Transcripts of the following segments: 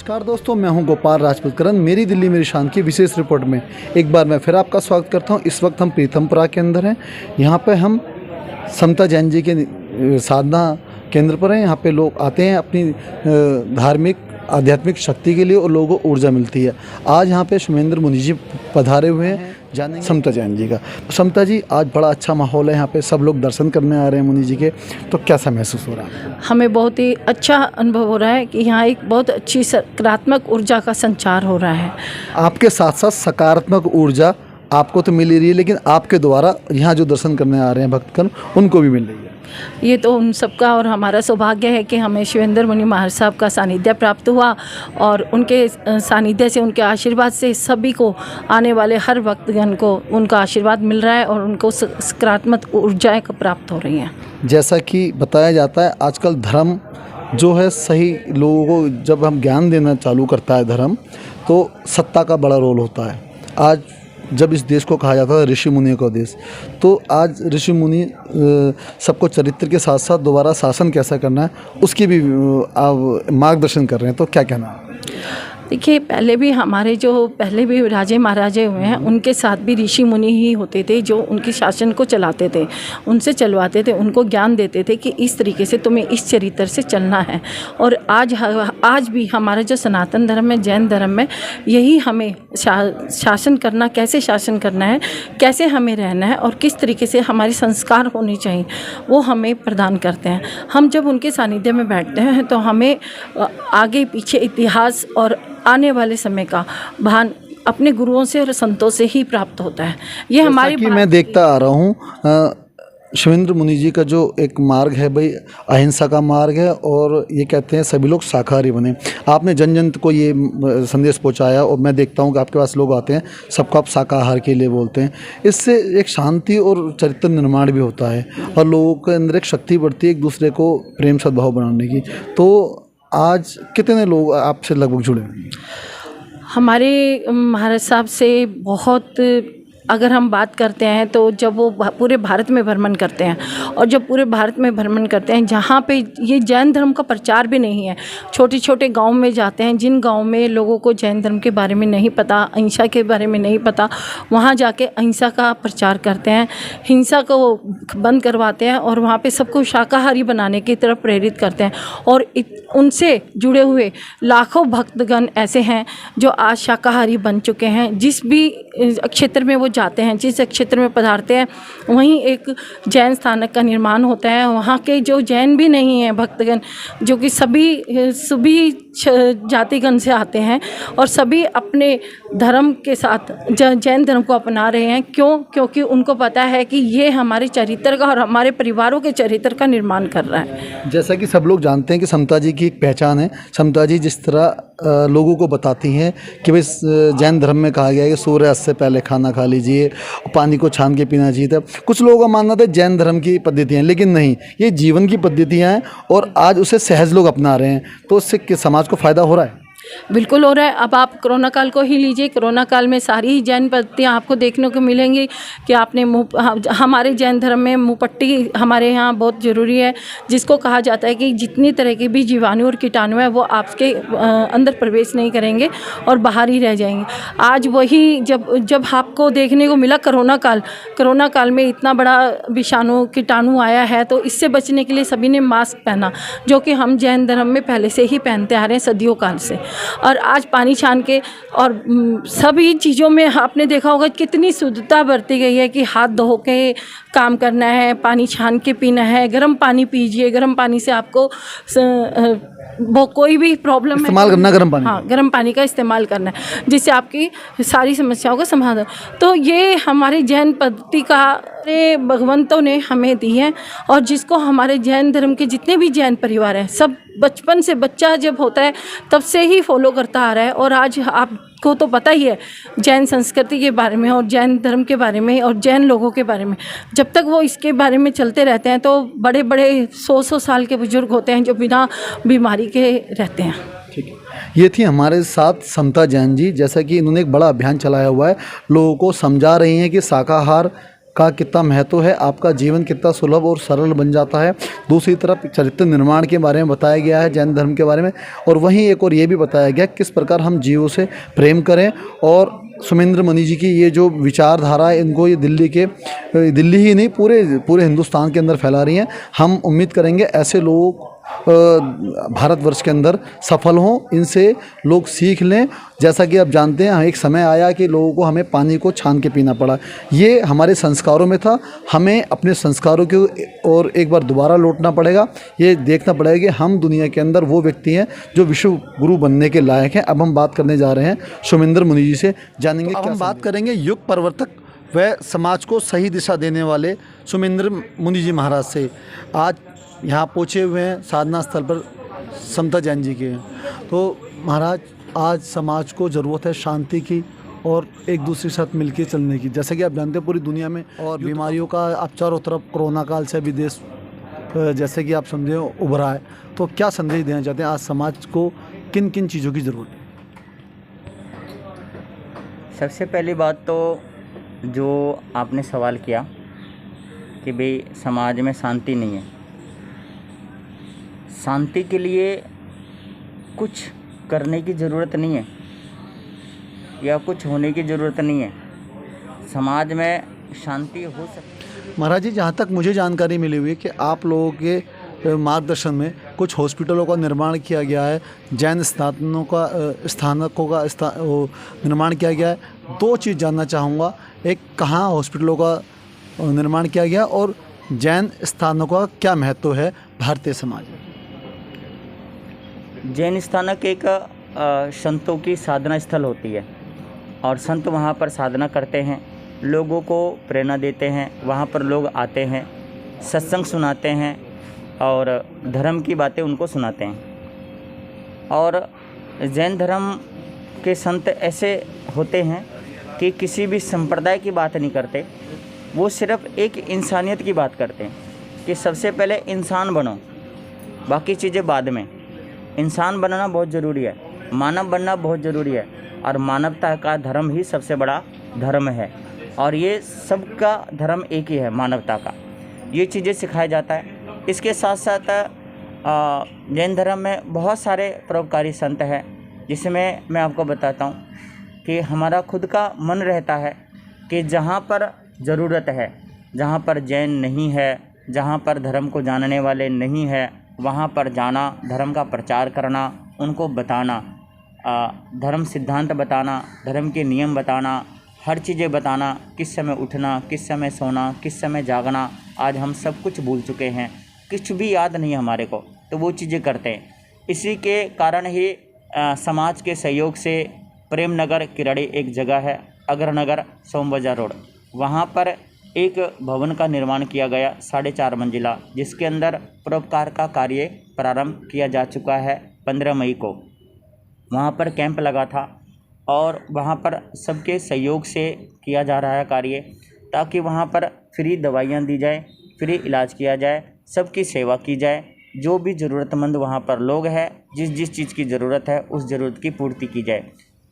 नमस्कार दोस्तों, मैं हूं गोपाल राजपूतकरण। मेरी दिल्ली मेरी शान की विशेष रिपोर्ट में एक बार मैं फिर आपका स्वागत करता हूं। इस वक्त हम प्रीतमपुरा के अंदर हैं। यहां पे हम समता जैन जी के साधना केंद्र पर हैं। यहां पे लोग आते हैं अपनी धार्मिक आध्यात्मिक शक्ति के लिए और लोगों को ऊर्जा मिलती है। आज यहाँ पे शुमेंद्र मुनि जी पधारे हुए हैं, जानेंगे समता जैन जी का। समता जी, आज बड़ा अच्छा माहौल है यहाँ पे, सब लोग दर्शन करने आ रहे हैं मुनि जी के, तो कैसा महसूस हो रहा है? हमें बहुत ही अच्छा अनुभव हो रहा है कि यहाँ एक बहुत अच्छी सकारात्मक ऊर्जा का संचार हो रहा है। आपके साथ साथ सकारात्मक ऊर्जा आपको तो मिल ही रही है, लेकिन आपके द्वारा यहाँ जो दर्शन करने आ रहे हैं भक्तगण, उनको भी मिल रही है। ये तो उन सबका और हमारा सौभाग्य है कि हमें शुमेंद्र मुनि महाराज साहब का सानिध्य प्राप्त हुआ और उनके सानिध्य से, उनके आशीर्वाद से सभी को, आने वाले हर भक्तगण को उनका आशीर्वाद मिल रहा है और उनको सकारात्मक ऊर्जाएं प्राप्त हो रही हैं। जैसा कि बताया जाता है, आजकल धर्म जो है सही लोगों को जब हम ज्ञान देना चालू करता है धर्म, तो सत्ता का बड़ा रोल होता है। आज जब इस देश को कहा जाता है ऋषि मुनियों का देश, तो आज ऋषि मुनि सबको चरित्र के साथ साथ दोबारा शासन कैसा करना है उसकी भी मार्गदर्शन कर रहे हैं, तो क्या कहना है? देखिए, पहले भी राजे महाराजे हुए हैं, उनके साथ भी ऋषि मुनि ही होते थे जो उनके शासन को चलाते थे, उनसे थे, उनको ज्ञान देते थे कि इस तरीके से तुम्हें इस चरित्र से चलना है। और आज भी हमारा जो सनातन धर्म है, जैन धर्म है, यही हमें शासन करना, कैसे शासन करना है, कैसे हमें रहना है और किस तरीके से हमारे संस्कार होने चाहिए, वो हमें प्रदान करते हैं। हम जब उनके सानिध्य में बैठते हैं तो हमें आगे पीछे इतिहास और आने वाले समय का भान अपने गुरुओं से और संतों से ही प्राप्त होता है। ये हमारी मैं देखता आ रहा हूँ शुमेंद्र मुनि जी का जो एक मार्ग है भाई, अहिंसा का मार्ग है, और ये कहते हैं सभी लोग शाकाहारी बने। आपने जन जन को ये संदेश पहुंचाया और मैं देखता हूँ कि आपके पास लोग आते हैं, सबको आप शाकाहार के लिए बोलते हैं। इससे एक शांति और चरित्र निर्माण भी होता है और लोगों के अंदर एक शक्ति बढ़ती है एक दूसरे को प्रेम सद्भाव बनाने की। तो आज कितने लोग आपसे लगभग जुड़े हैं? हमारे महाराज साहब से बहुत, अगर हम बात करते हैं तो जब वो पूरे भारत में भ्रमण करते हैं, और जब पूरे भारत में भ्रमण करते हैं जहाँ पे ये जैन धर्म का प्रचार भी नहीं है, छोटे छोटे गांव में जाते हैं, जिन गांव में लोगों को जैन धर्म के बारे में नहीं पता, अहिंसा के बारे में नहीं पता, वहाँ जाके अहिंसा का प्रचार करते हैं, हिंसा को बंद करवाते हैं और वहाँ पर सबको शाकाहारी बनाने की तरफ प्रेरित करते हैं। और उनसे जुड़े हुए लाखों भक्तगण ऐसे हैं जो आज शाकाहारी बन चुके हैं। जिस भी क्षेत्र में वो जाते हैं, जिस क्षेत्र में पधारते हैं, वहीं एक जैन स्थानक का निर्माण होता है। वहाँ के जो जैन भी नहीं हैं भक्तगण, जो कि सभी जातिगण से आते हैं और सभी अपने धर्म के साथ जैन धर्म को अपना रहे हैं। क्योंकि उनको पता है कि ये हमारे चरित्र का और हमारे परिवारों के चरित्र का निर्माण कर रहा है। जैसा कि सब लोग जानते हैं कि समता जी की एक पहचान है। समता जी जिस तरह लोगों को बताती हैं कि भाई जैन धर्म में कहा गया है कि सूर्यास्त से पहले खाना खा लीजिए, पानी को छान के पीना चाहिए था। कुछ लोगों का मानना था जैन धर्म की पद्धतियाँ, लेकिन नहीं, ये जीवन की पद्धतियाँ हैं और आज उसे सहज लोग अपना रहे हैं। तो उससे समाज को फ़ायदा हो रहा है। बिल्कुल हो रहा है। अब आप कोरोना काल को ही लीजिए। कोरोना काल में सारी ही जैन पद्धतियाँ आपको देखने को मिलेंगी कि आपने हमारे जैन धर्म में मुँह पट्टी हमारे यहाँ बहुत ज़रूरी है, जिसको कहा जाता है कि जितनी तरह के भी जीवाणु और कीटाणु है वो आपके अंदर प्रवेश नहीं करेंगे और बाहर ही रह जाएंगे। आज वही जब आपको देखने को मिला कोरोना काल में इतना बड़ा विषाणु कीटाणु आया है, तो इससे बचने के लिए सभी ने मास्क पहना, जो कि हम जैन धर्म में पहले से ही पहनते आ रहे हैं सदियों काल से। और आज पानी छान के और सभी चीज़ों में आपने देखा होगा कितनी शुद्धता बरती गई है कि हाथ धो के काम करना है, पानी छान के पीना है, गर्म पानी पीजिए, गर्म पानी से आपको वो कोई भी प्रॉब्लम इस्तेमाल करना, गर्म पानी, हाँ, गर्म पानी का इस्तेमाल करना है, जिससे आपकी सारी समस्याओं का समाधान। तो ये हमारे जैन पद्धति का भगवंतों ने हमें दी है, और जिसको हमारे जैन धर्म के जितने भी जैन परिवार हैं, सब बचपन से बच्चा जब होता है तब से ही फॉलो करता आ रहा है। और आज आपको तो पता ही है जैन संस्कृति के बारे में और जैन धर्म के बारे में और जैन लोगों के बारे में। जब तक वो इसके बारे में चलते रहते हैं तो बड़े बड़े 100 साल के बुजुर्ग होते हैं जो बिना बीमारी के रहते हैं। ठीक है, ये थी हमारे साथ समता जैन जी। जैसा कि इन्होंने एक बड़ा अभियान चलाया हुआ है, लोगों को समझा रही हैं कि शाकाहार का कितना महत्व है, आपका जीवन कितना सुलभ और सरल बन जाता है। दूसरी तरफ चरित्र निर्माण के बारे में बताया गया है जैन धर्म के बारे में, और वहीं एक और ये भी बताया गया किस प्रकार हम जीवों से प्रेम करें। और सुमेंद्र मुनि जी की ये जो विचारधारा है, इनको ये दिल्ली ही नहीं पूरे हिंदुस्तान के अंदर फैला रही हैं। हम उम्मीद करेंगे ऐसे लोग भारतवर्ष के अंदर सफल हों, इनसे लोग सीख लें। जैसा कि आप जानते हैं, एक समय आया कि लोगों को हमें पानी को छान के पीना पड़ा, ये हमारे संस्कारों में था। हमें अपने संस्कारों की और एक बार दोबारा लौटना पड़ेगा। ये देखना पड़ेगा कि हम दुनिया के अंदर वो व्यक्ति हैं जो विश्व गुरु बनने के लायक हैं। अब हम बात करने जा रहे हैं सुमेंद्र मुनि जी से, जानेंगे। अब हम बात करेंगे युग परिवर्तक व समाज को सही दिशा देने वाले सुमेंद्र मुनि जी महाराज से। आज यहाँ पहुँचे हुए हैं साधना स्थल पर समता जैन जी के। तो महाराज, आज समाज को ज़रूरत है शांति की और एक दूसरे के साथ मिलकर चलने की। जैसे कि आप जानते हैं पूरी दुनिया में और बीमारियों का आप चारों तरफ कोरोना काल से विदेश जैसे कि आप समझे उभरा है, तो क्या संदेश देना चाहते हैं आज समाज को, किन किन चीज़ों की ज़रूरत है? सबसे पहली बात तो जो आपने सवाल किया कि भाई समाज में शांति नहीं है, शांति के लिए कुछ करने की ज़रूरत नहीं है या कुछ होने की ज़रूरत नहीं है, समाज में शांति हो सकती है। महाराज जी, जहाँ तक मुझे जानकारी मिली हुई है कि आप लोगों के मार्गदर्शन में कुछ हॉस्पिटलों का निर्माण किया गया है, जैन स्थानकों का निर्माण किया गया है। दो चीज़ जानना चाहूँगा, एक कहाँ हॉस्पिटलों का निर्माण किया गया और जैन स्थानकों का क्या महत्व है भारतीय समाज में? जैन स्थानक एक संतों की साधना स्थल होती है और संत वहाँ पर साधना करते हैं, लोगों को प्रेरणा देते हैं। वहाँ पर लोग आते हैं, सत्संग सुनाते हैं और धर्म की बातें उनको सुनाते हैं। और जैन धर्म के संत ऐसे होते हैं कि किसी भी संप्रदाय की बात नहीं करते, वो सिर्फ एक इंसानियत की बात करते हैं कि सबसे पहले इंसान बनो, बाकी चीज़ें बाद में। इंसान बनना बहुत ज़रूरी है, मानव बनना बहुत ज़रूरी है, और मानवता का धर्म ही सबसे बड़ा धर्म है। और ये सबका धर्म एक ही है, मानवता का। ये चीज़ें सिखाया जाता है। इसके साथ साथ जैन धर्म में बहुत सारे परोपकारी संत हैं, जिसमें मैं आपको बताता हूँ कि हमारा खुद का मन रहता है कि जहाँ पर ज़रूरत है, जहाँ पर जैन नहीं है, जहाँ पर धर्म को जानने वाले नहीं हैं, वहाँ पर जाना, धर्म का प्रचार करना, उनको बताना, धर्म सिद्धांत बताना, धर्म के नियम बताना, हर चीज़ें बताना, किस समय उठना, किस समय सोना, किस समय जागना। आज हम सब कुछ भूल चुके हैं, कुछ भी याद नहीं हमारे को, तो वो चीज़ें करते हैं। इसी के कारण ही समाज के सहयोग से प्रेम नगर किराड़ी एक जगह है, अग्रनगर सोमबाजार रोड, वहाँ पर एक भवन का निर्माण किया गया 4.5 मंजिला, जिसके अंदर परोपकार का कार्य प्रारंभ किया जा चुका है। 15 मई को वहाँ पर कैंप लगा था और वहाँ पर सबके सहयोग से किया जा रहा है कार्य, ताकि वहाँ पर फ्री दवाइयाँ दी जाए, फ्री इलाज किया जाए, सबकी सेवा की जाए। जो भी ज़रूरतमंद वहाँ पर लोग हैं, जिस चीज़ की ज़रूरत है उस ज़रूरत की पूर्ति की जाए।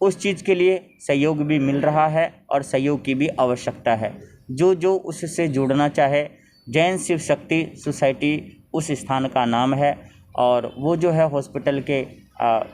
उस चीज़ के लिए सहयोग भी मिल रहा है और सहयोग की भी आवश्यकता है। जो उससे जुड़ना चाहे, जैन शिव शक्ति सोसाइटी उस स्थान का नाम है, और वो जो है हॉस्पिटल के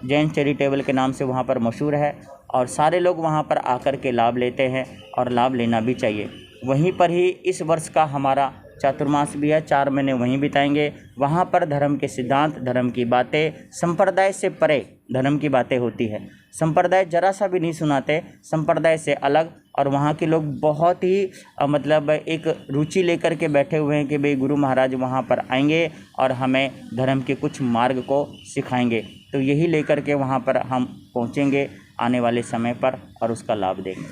जैन चैरिटेबल के नाम से वहाँ पर मशहूर है, और सारे लोग वहाँ पर आकर के लाभ लेते हैं और लाभ लेना भी चाहिए। वहीं पर ही इस वर्ष का हमारा चातुर्मास भी है, 4 महीने वहीं बिताएंगे। वहाँ पर धर्म के सिद्धांत, धर्म की बातें, संप्रदाय से परे धर्म की बातें होती है। संप्रदाय जरा सा भी नहीं सुनाते, संप्रदाय से अलग। और वहाँ के लोग बहुत ही मतलब एक रुचि लेकर के बैठे हुए हैं कि भाई गुरु महाराज वहाँ पर आएंगे और हमें धर्म के कुछ मार्ग को सिखाएंगे। तो यही लेकर के वहाँ पर हम पहुँचेंगे आने वाले समय पर और उसका लाभ देंगे।